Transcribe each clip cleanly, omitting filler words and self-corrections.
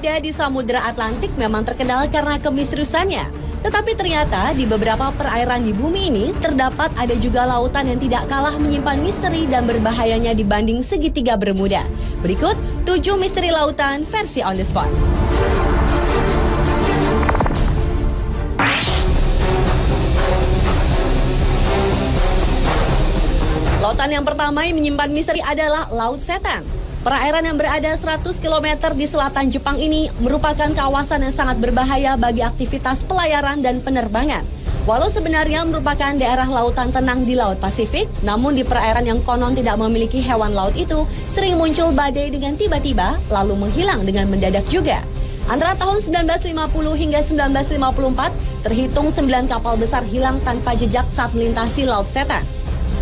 bermuda di Samudra Atlantik memang terkenal karena kemisteriusannya. Tetapi ternyata di beberapa perairan di bumi ini terdapat ada juga lautan yang tidak kalah menyimpan misteri dan berbahayanya dibanding segitiga Bermuda. Berikut 7 misteri lautan versi On The Spot. Lautan yang pertama yang menyimpan misteri adalah Laut Setan. Perairan yang berada 100 km di selatan Jepang ini merupakan kawasan yang sangat berbahaya bagi aktivitas pelayaran dan penerbangan. Walau sebenarnya merupakan daerah lautan tenang di Laut Pasifik, namun di perairan yang konon tidak memiliki hewan laut itu sering muncul badai dengan tiba-tiba lalu menghilang dengan mendadak juga. Antara tahun 1950 hingga 1954, terhitung 9 kapal besar hilang tanpa jejak saat melintasi Laut Setan.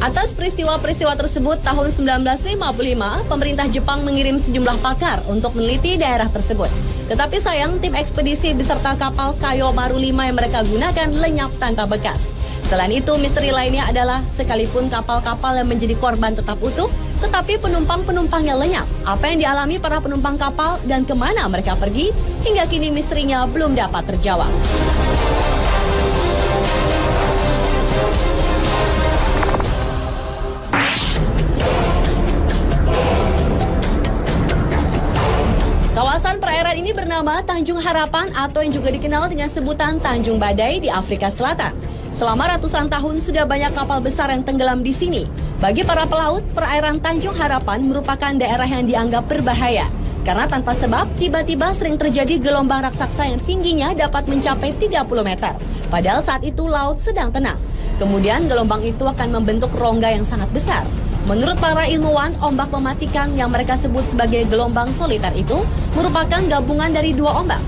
Atas peristiwa-peristiwa tersebut, tahun 1955, pemerintah Jepang mengirim sejumlah pakar untuk meneliti daerah tersebut. Tetapi sayang, tim ekspedisi beserta kapal Kayo Maru 5 yang mereka gunakan lenyap tanpa bekas. Selain itu, misteri lainnya adalah sekalipun kapal-kapal yang menjadi korban tetap utuh, tetapi penumpang-penumpangnya lenyap. Apa yang dialami para penumpang kapal dan kemana mereka pergi, hingga kini misterinya belum dapat terjawab. Kawasan perairan ini bernama Tanjung Harapan atau yang juga dikenal dengan sebutan Tanjung Badai di Afrika Selatan. Selama ratusan tahun sudah banyak kapal besar yang tenggelam di sini. Bagi para pelaut, perairan Tanjung Harapan merupakan daerah yang dianggap berbahaya. Karena tanpa sebab, tiba-tiba sering terjadi gelombang raksasa yang tingginya dapat mencapai 30 meter. Padahal saat itu laut sedang tenang. Kemudian gelombang itu akan membentuk rongga yang sangat besar. Menurut para ilmuwan, ombak mematikan yang mereka sebut sebagai gelombang soliter itu merupakan gabungan dari 2 ombak.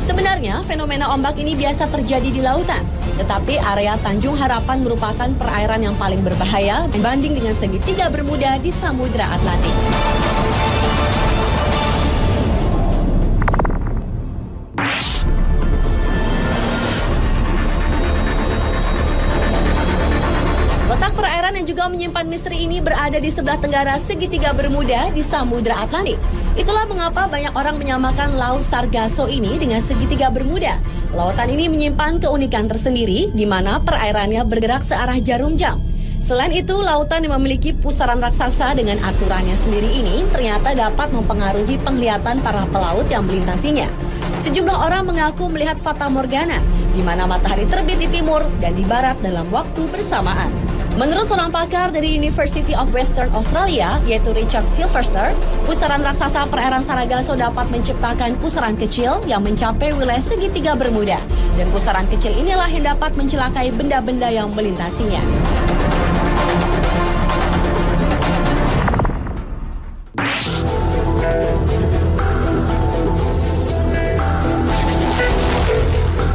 Sebenarnya, fenomena ombak ini biasa terjadi di lautan. Tetapi area Tanjung Harapan merupakan perairan yang paling berbahaya dibanding dengan segitiga Bermuda di Samudra Atlantik. Letak perairan yang juga menyimpan misteri ini berada di sebelah tenggara segitiga Bermuda di Samudra Atlantik. Itulah mengapa banyak orang menyamakan Laut Sargasso ini dengan segitiga Bermuda. Lautan ini menyimpan keunikan tersendiri di mana perairannya bergerak searah jarum jam. Selain itu, lautan yang memiliki pusaran raksasa dengan aturannya sendiri ini ternyata dapat mempengaruhi penglihatan para pelaut yang melintasinya. Sejumlah orang mengaku melihat fata morgana, di mana matahari terbit di timur dan di barat dalam waktu bersamaan. Menurut seorang pakar dari University of Western Australia, yaitu Richard Silverster, pusaran raksasa perairan Sargasso dapat menciptakan pusaran kecil yang mencapai wilayah segitiga Bermuda. Dan pusaran kecil inilah yang dapat mencelakai benda-benda yang melintasinya.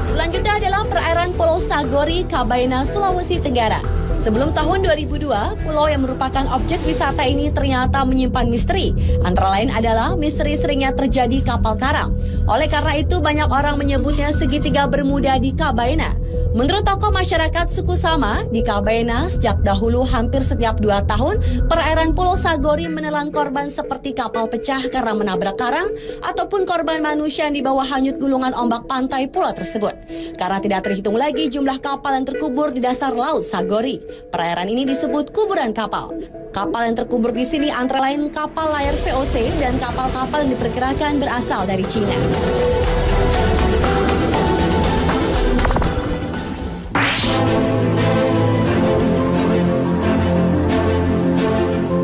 Selanjutnya adalah perairan Pulau Sagori, Kabaina, Sulawesi Tenggara. Sebelum tahun 2002, pulau yang merupakan objek wisata ini ternyata menyimpan misteri. Antara lain adalah misteri seringnya terjadi kapal karam. Oleh karena itu, banyak orang menyebutnya segitiga Bermuda di Kabaina. Menurut tokoh masyarakat suku Sama, di Kabaina sejak dahulu hampir setiap 2 tahun, perairan Pulau Sagori menelan korban seperti kapal pecah karena menabrak karang, ataupun korban manusia yang dibawa hanyut gulungan ombak pantai pulau tersebut. Karena tidak terhitung lagi jumlah kapal yang terkubur di dasar Laut Sagori. Perairan ini disebut kuburan kapal. Kapal yang terkubur di sini antara lain kapal layar VOC dan kapal-kapal yang diperkirakan berasal dari Cina.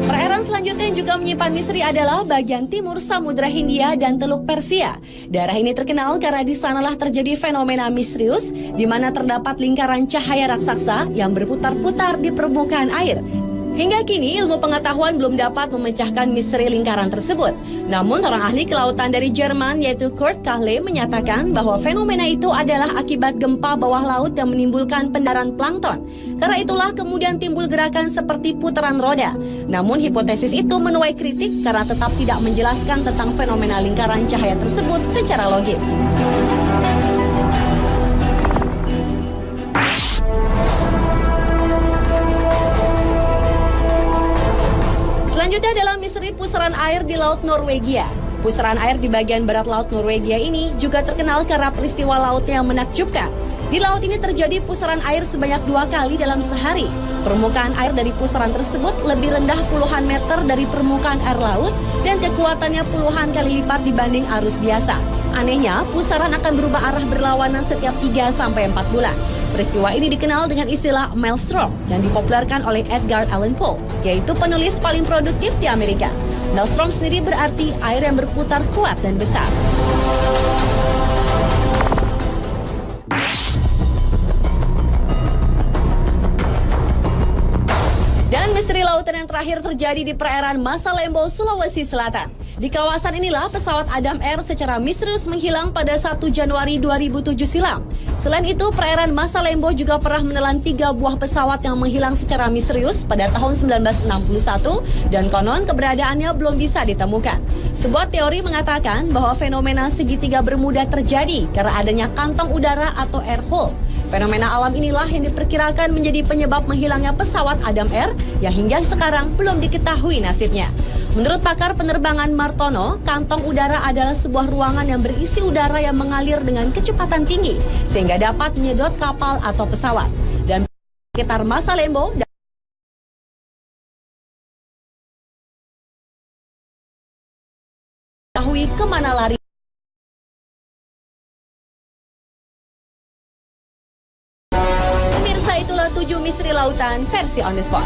Perairan selanjutnya yang juga menyimpan misteri adalah bagian timur Samudra Hindia dan Teluk Persia. Daerah ini terkenal karena di sanalah terjadi fenomena misterius di mana terdapat lingkaran cahaya raksasa yang berputar-putar di permukaan air. Hingga kini ilmu pengetahuan belum dapat memecahkan misteri lingkaran tersebut. Namun seorang ahli kelautan dari Jerman yaitu Kurt Kahle menyatakan bahwa fenomena itu adalah akibat gempa bawah laut yang menimbulkan pendaran plankton. Karena itulah kemudian timbul gerakan seperti putaran roda. Namun hipotesis itu menuai kritik karena tetap tidak menjelaskan tentang fenomena lingkaran cahaya tersebut secara logis. Selanjutnya adalah misteri pusaran air di Laut Norwegia. Pusaran air di bagian barat laut Norwegia ini juga terkenal karena peristiwa lautnya yang menakjubkan. Di laut ini terjadi pusaran air sebanyak 2 kali dalam sehari. Permukaan air dari pusaran tersebut lebih rendah puluhan meter dari permukaan air laut dan kekuatannya puluhan kali lipat dibanding arus biasa. Anehnya, pusaran akan berubah arah berlawanan setiap 3-4 bulan. Peristiwa ini dikenal dengan istilah maelstrom yang dipopulerkan oleh Edgar Allan Poe, yaitu penulis paling produktif di Amerika. Maelstrom sendiri berarti air yang berputar kuat dan besar. Dan misteri lautan yang terakhir terjadi di perairan Masalembo, Sulawesi Selatan. Di kawasan inilah pesawat Adam Air secara misterius menghilang pada 1 Januari 2007 silam. Selain itu, perairan Masalembo juga pernah menelan 3 buah pesawat yang menghilang secara misterius pada tahun 1961 dan konon keberadaannya belum bisa ditemukan. Sebuah teori mengatakan bahwa fenomena segitiga Bermuda terjadi karena adanya kantong udara atau air hole. Fenomena alam inilah yang diperkirakan menjadi penyebab menghilangnya pesawat Adam Air yang hingga sekarang belum diketahui nasibnya. Menurut pakar penerbangan Martono, kantong udara adalah sebuah ruangan yang berisi udara yang mengalir dengan kecepatan tinggi sehingga dapat menyedot kapal atau pesawat. Dan sekitar Masalembo diketahui kemana lari. Pemirsa, itulah 7 misteri lautan versi On The Spot.